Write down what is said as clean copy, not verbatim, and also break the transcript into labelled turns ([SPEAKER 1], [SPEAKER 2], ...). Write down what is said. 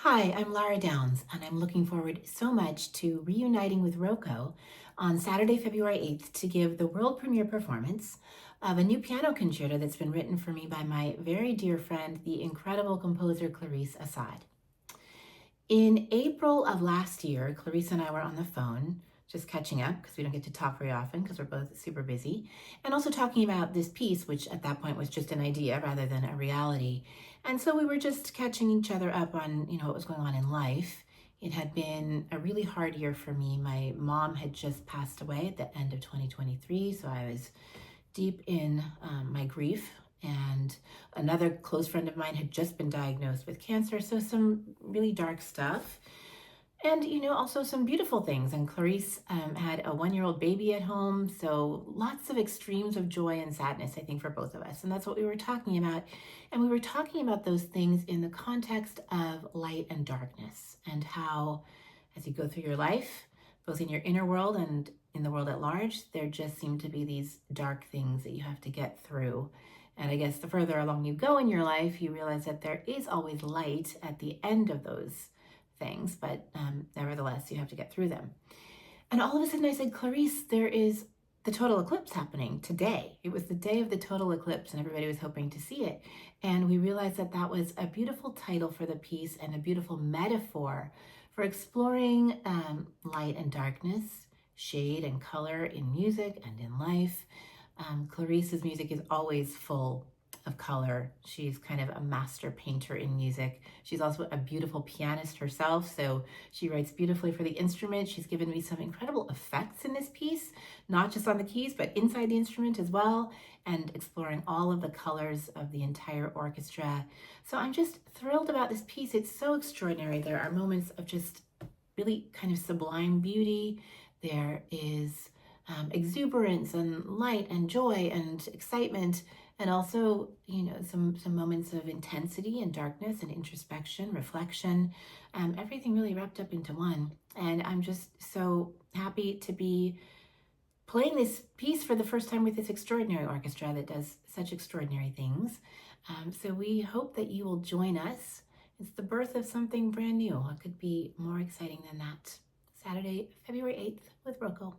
[SPEAKER 1] Hi, I'm Lara Downes, and I'm looking forward so much to reuniting with ROCO on Saturday, February 8th to give the world premiere performance of a new piano concerto that's been written for me by my very dear friend, the incredible composer Clarice Assad. In April of last year, Clarice and I were on the phone just catching up because we don't get to talk very often because we're both super busy, and also talking about this piece, which at that point was just an idea rather than a reality. And so we were just catching each other up on, what was going on in life. It had been a really hard year for me. My mom had just passed away at the end of 2023, so I was deep in my grief. And another close friend of mine had just been diagnosed with cancer, so some really dark stuff. And, also some beautiful things. And Clarice had a 1-year-old baby at home. So lots of extremes of joy and sadness, I think, for both of us. And that's what we were talking about. And we were talking about those things in the context of light and darkness, and how, as you go through your life, both in your inner world and in the world at large, there just seem to be these dark things that you have to get through. And I guess the further along you go in your life, you realize that there is always light at the end of those things, but nevertheless, you have to get through them. And all of a sudden I said, Clarice, there is the total eclipse happening today. It was the day of the total eclipse and everybody was hoping to see it. And we realized that that was a beautiful title for the piece and a beautiful metaphor for exploring light and darkness, shade and color in music and in life. Clarice's music is always full of color. She's kind of a master painter in music. She's also a beautiful pianist herself, so she writes beautifully for the instrument. She's given me some incredible effects in this piece, not just on the keys, but inside the instrument as well, and exploring all of the colors of the entire orchestra. So I'm just thrilled about this piece. It's so extraordinary. There are moments of just really kind of sublime beauty. There is exuberance and light and joy and excitement, and also, some moments of intensity and darkness and introspection, reflection, everything really wrapped up into one. And I'm just so happy to be playing this piece for the first time with this extraordinary orchestra that does such extraordinary things. So we hope that you will join us. It's the birth of something brand new. What could be more exciting than that? Saturday, February 8th with ROCO.